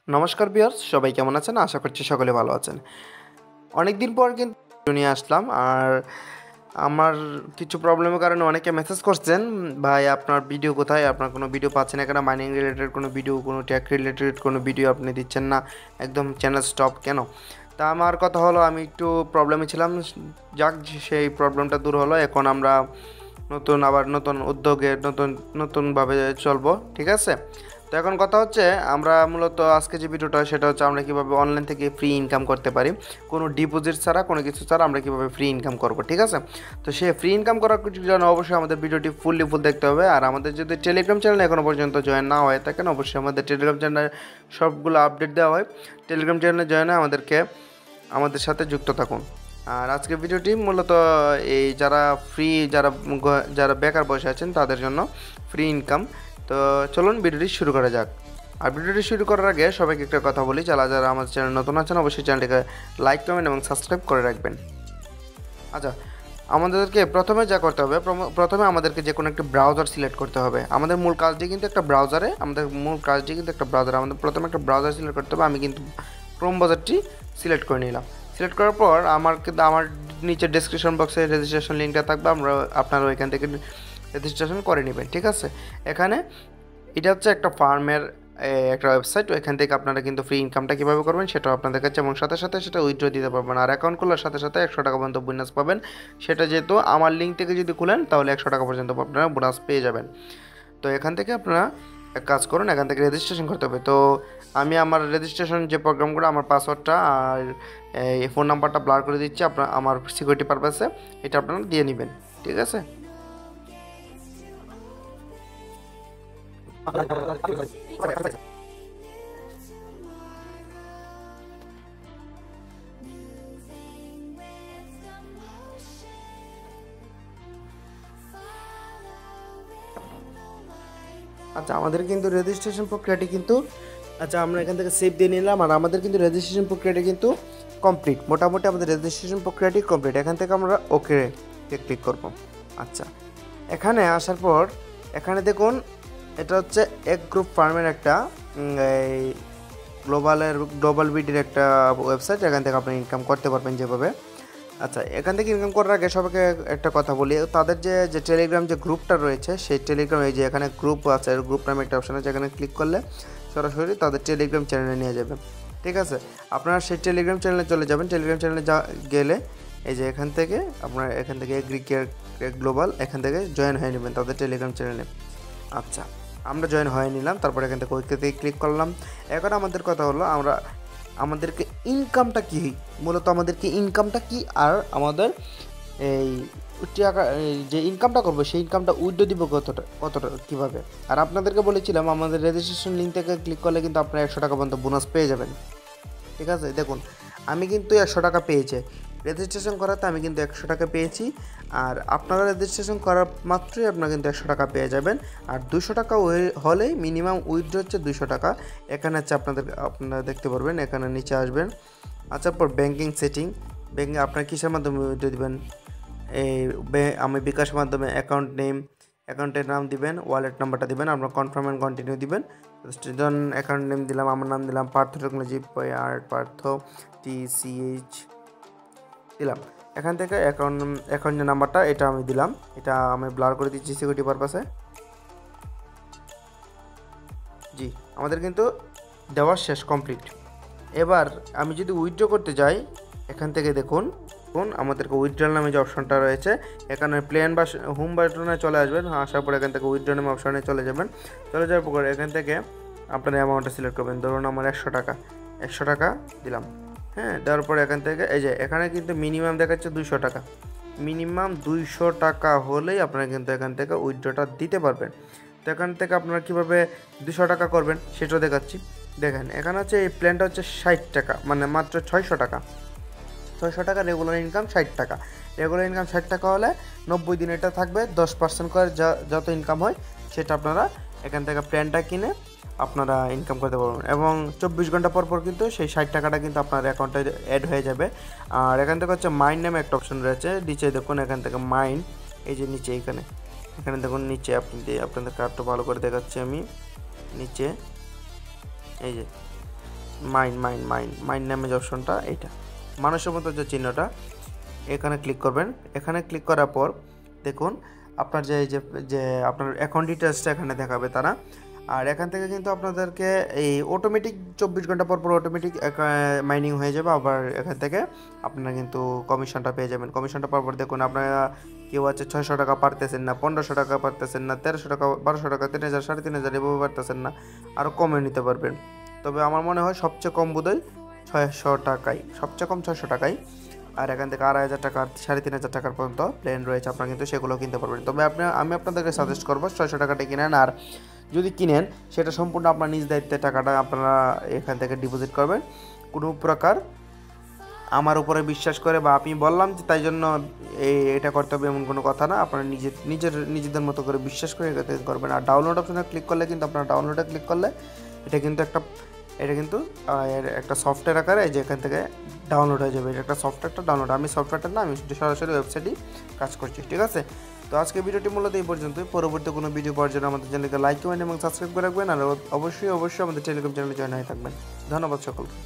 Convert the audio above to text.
নমস্কার ভিউয়ার্স, সবাই কেমন আছেন? আশা করছি সকলে ভালো আছেন। অনেকদিন পর কিন্তু ভিডিও নিয়ে আসলাম। আর আমার কিছু প্রবলেমের কারণে অনেকে মেসেজ করছেন, ভাই আপনার ভিডিও কোথায়? আপনার কোনো ভিডিও পাচ্ছেন না কেন? মাইনিং রিলেটেড কোনো ভিডিও, কোনো ট্যাগ রিলেটেড কোনো ভিডিও আপনি দিচ্ছেন না, একদম চ্যানেল স্টপ কেন? তা আমার কথা হলো, আমি একটু প্রবলেমে ছিলাম। যাক, সেই প্রবলেমটা দূর হলো। এখন আমরা নতুন উদ্যোগে নতুনভাবে চলবো, ঠিক আছে? তো এখন কথা হচ্ছে, আমরা মূলত আজকে যে ভিডিওটা, সেটা হচ্ছে আমরা কীভাবে অনলাইন থেকে ফ্রি ইনকাম করতে পারি, কোনো ডিপোজিট ছাড়া, কোনো কিছু ছাড়া আমরা কীভাবে ফ্রি ইনকাম করব, ঠিক আছে? তো সে ফ্রি ইনকাম করার জন্য অবশ্যই আমাদের ভিডিওটি ফুল দেখতে হবে। আর আমাদের যদি টেলিগ্রাম চ্যানেল এখনও পর্যন্ত জয়েন না হয়ে থাকেন, অবশ্যই আমাদের টেলিগ্রাম চ্যানেলে সবগুলো আপডেট দেওয়া হয়। টেলিগ্রাম চ্যানেলে জয়েন হয়ে আমাদের সাথে যুক্ত থাকুন। আর আজকের ভিডিওটি মূলত এই যারা বেকার বসে আছেন তাদের জন্য ফ্রি ইনকাম। তো চলুন ভিডিওটি শুরু করা যাক। আর ভিডিওটি শুরু করার আগে সবাইকে একটা কথা বলি, যারা আমাদের চ্যানেল নতুন আছেন অবশ্যই চ্যানেলটিকে লাইক, কমেন্ট এবং সাবস্ক্রাইব করে রাখবেন। আচ্ছা, আমাদেরকে প্রথমে যা করতে হবে, প্রথমে আমাদেরকে যে কোনো একটা ব্রাউজার সিলেক্ট করতে হবে। আমাদের মূল কাজটি কিন্তু একটা ব্রাউজারে, আমাদের প্রথমে একটা ব্রাউজার সিলেক্ট করতে হবে। আমি কিন্তু ক্রোম ব্রাউজারটি সিলেক্ট করে নিলাম। সিলেক্ট করার পর আমার নিচে ডেসক্রিপশন বক্সে রেজিস্ট্রেশন লিঙ্কটা থাকবে, আপনারা ওইখান থেকে রেজিস্ট্রেশন করে নেবেন, ঠিক আছে? এখানে এটা হচ্ছে একটা ফার্মের একটা ওয়েবসাইট। ওইখান থেকে আপনারা কিন্তু ফ্রি ইনকামটা কীভাবে করবেন সেটাও আপনাদের কাছে, এবং সাথে সাথে সেটা উইথড্র দিতে পারবেন। আর অ্যাকাউন্ট খোলার সাথে সাথে 100 টাকা পর্যন্ত বোনাস পাবেন। সেটা যেহেতু আমার লিঙ্ক থেকে যদি খুলেন তাহলে 100 টাকা পর্যন্ত আপনারা বোনাস পেয়ে যাবেন। তো এখান থেকে আপনারা এক কাজ করুন, এখান থেকে রেজিস্ট্রেশন করতে হবে। তো আমি আমার রেজিস্ট্রেশন যে প্রোগ্রামগুলো, আমার পাসওয়ার্ডটা আর এই ফোন নাম্বারটা ব্লার করে দিচ্ছি আমার সিকিউরিটি পারপাসে। এটা আপনারা দিয়ে নেবেন, ঠিক আছে? আচ্ছা, আমাদের কিন্তু রেজিস্ট্রেশন প্রক্রিয়াটি কিন্তু আমরা এখান থেকে সেভ দিয়ে নিলাম। আর আমাদের কিন্তু রেজিস্ট্রেশন প্রক্রিয়াটি কিন্তু কমপ্লিট। মোটামুটি আমাদের রেজিস্ট্রেশন প্রক্রিয়াটি কমপ্লিট। এখান থেকে আমরা ওকে ক্লিক করব। আচ্ছা, এখানে আসার পর এখানে দেখুন, এটা হচ্ছে এক গ্রুপ ফার্মের একটা এই গ্লোবাল বিডির একটা ওয়েবসাইট। এখান থেকে আপনি ইনকাম করতে পারবেন যেভাবে। আচ্ছা, এখান থেকে ইনকাম করার আগে সবাইকে একটা কথা বলি, তাদের যে টেলিগ্রাম যে গ্রুপটা রয়েছে, সেই টেলিগ্রাম, এই যে এখানে গ্রুপ আছে, গ্রুপ নামে একটা অপশন আছে, এখানে ক্লিক করলে সরাসরি তাদের টেলিগ্রাম চ্যানেলে নিয়ে যাবে, ঠিক আছে? আপনারা সেই টেলিগ্রাম চ্যানেলে চলে যাবেন। টেলিগ্রাম চ্যানেলে গেলে এই যে এখান থেকে এগ্রিকেয়ার গ্লোবাল, এখান থেকে জয়েন হয়ে নেবেন তাদের টেলিগ্রাম চ্যানেলে। আচ্ছা, আমরা জয়েন হয়ে নিলাম। তারপর এখান থেকে ওইকে ক্লিক করলাম। এখন আমাদের কথা হলো, আমাদেরকে ইনকামটা কী, মূলত আমাদেরকে ইনকামটা কী, আর আমাদের এই টাকা যে ইনকামটা করবো সেই ইনকামটা উইথড্র দিব কতটা কীভাবে। আর আপনাদেরকে বলেছিলাম আমাদের রেজিস্ট্রেশন লিঙ্ক থেকে ক্লিক করলে কিন্তু আপনারা 100 টাকা পর্যন্ত বোনাস পেয়ে যাবেন, ঠিক আছে? দেখুন, আমি কিন্তু 100 টাকা পেয়েছি রেজিস্ট্রেশন করাতে, আমি কিন্তু 100 টাকা পেয়েছি। আর আপনারা রেজিস্ট্রেশন করার মাত্রই আপনারা কিন্তু 100 টাকা পেয়ে যাবেন। আর 200 টাকা হলেই মিনিমাম উইথড্র হচ্ছে 200 টাকা। এখানে হচ্ছে আপনারা দেখতে পারবেন, এখানে নিচে আসবেন। আচ্ছা, পর ব্যাঙ্কিং সেটিং, আপনার কিসের মাধ্যমে উইথড্র দেবেন? আমি বিকাশের মাধ্যমে অ্যাকাউন্টের নাম দিবেন, ওয়ালেট নাম্বারটা দিবেন, আপনার কনফার্ম অ্যান্ড কন্টিনিউ দিবেন। স্টুডেন্ট অ্যাকাউন্ট নেম দিলাম, আমার নাম দিলাম পার্থ টেকনোলজি, পার্থ TCH দিলাম। এখান থেকে অ্যাকাউন্টের নাম্বারটা এটা আমি দিলাম, এটা আমি ব্লার করে দিচ্ছি সিকিউরিটি পারপাসে। জি, আমাদের কিন্তু দেওয়া শেষ, কমপ্লিট। এবার আমি যদি উইথড্র করতে যাই, এখান থেকে দেখুন আমাদেরকে উইথড্রল নামে যে অপশনটা রয়েছে, এখানে প্লেন বা হোম বাটনে চলে আসবেন। আসার পর এখান থেকে উইথড্র নামে অপশনে চলে যাবেন। চলে যাওয়ার পর এখান থেকে আপনার অ্যামাউন্টটা সিলেক্ট করবেন। ধরুন আমার 100 টাকা দিলাম। হ্যাঁ, দেওয়ার পরে এখান থেকে এই যে এখানে কিন্তু মিনিমাম দেখাচ্ছে 200 টাকা। মিনিমাম 200 টাকা হলেই আপনারা কিন্তু এখান থেকে উইথড্রটা দিতে পারবেন। তো এখান থেকে আপনারা কীভাবে 200 টাকা করবেন সেটাও দেখাচ্ছি। দেখেন, এখানে হচ্ছে এই প্ল্যানটা হচ্ছে 60 টাকা, মানে মাত্র 600 টাকা। 600 টাকা রেগুলার ইনকাম 60 টাকা। রেগুলার ইনকাম 60 টাকা হলে 90 দিন এটা থাকবে। 10% করে যত ইনকাম হয় সেটা আপনারা এখান থেকে প্ল্যানটা কিনে আপনারা ইনকাম করতে পারবেন। এবং 24 ঘন্টা পর কিন্তু সেই 60 টাকাটা কিন্তু আপনার অ্যাকাউন্টে অ্যাড হয়ে যাবে। আর এখান থেকে হচ্ছে মাইন নামে একটা অপশন রয়েছে, নিচে দেখুন, এখান থেকে মাইন, এই যে নিচে এখানে দেখুন নিচে, আপনাদের কার্ডটা ভালো করে দেখাচ্ছি আমি। নিচে এই যে মাইন নামে যে অপশনটা, এইটা মানুষের মতো যে চিহ্নটা, এখানে ক্লিক করবেন। এখানে ক্লিক করার পর দেখুন আপনার যে যে আপনার অ্যাকাউন্ট ডিটেলসটা এখানে দেখাবে তারা। আর এখান থেকে কিন্তু আপনাদেরকে এই অটোমেটিক 24 ঘন্টা পর অটোমেটিক মাইনিং হয়ে যাবে। আবার এখান থেকে আপনারা কিন্তু কমিশনটা পেয়ে যাবেন। কমিশনটা পাওয়ার পর দেখুন আপনারা কেউ আছে 600 টাকা পারতেছেন না, 1500 টাকা পারতেছেন না, 1300 টাকা, 1200 টাকা, 3000, 3500 এভাবে পারতেছেন না, আরও কমে নিতে পারবেন। তবে আমার মনে হয় সবচেয়ে কম বোধহয় 600 টাকায়, সবচেয়ে কম 600 টাকায়। আর এখান থেকে 2500 টাকা, 3500 টাকার পর্যন্ত প্ল্যান রয়েছে, আপনারা কিন্তু সেগুলো কিনতে পারবেন। তবে আমি আপনাদেরকে সাজেস্ট করবো 600 টাকাটা কিনেন। আর যদি কিনেন সেটা সম্পূর্ণ আপনার নিজ দায়িত্বে টাকাটা আপনারা এখান থেকে ডিপোজিট করবেন। কোনো প্রকার আমার উপরে বিশ্বাস করে বা আমি বললাম যে তাই জন্য এটা করতে হবে এমন কোনো কথা না। আপনারা নিজেদের মতো করে বিশ্বাস করে এটা করবেন। আর ডাউনলোড অপশনে ক্লিক করলে কিন্তু আপনারা ডাউনলোডে ক্লিক করলে এটা কিন্তু এর একটা সফটওয়্যার আকারে যে এখান থেকে ডাউনলোড হয়ে যাবে। এটা একটা সফটওয়্যারটা ডাউনলোড, আমি সফটওয়্যারটা না, আমি সরাসরি ওয়েবসাইটেই কাজ করছি, ঠিক আছে। তো আজকে ভিডিওটি মূলত এই পর্যন্তই। পরবর্তী কোনো ভিডিও পাওয়ার জন্য আমাদের চ্যানেলকে লাইক কমেন্ট এবং সাবস্ক্রাইব করে রাখবেন। আর অবশ্যই আমাদের টেলিগ্রাম চ্যানেলে জয়েন হয়ে থাকবেন। ধন্যবাদ সকলকে।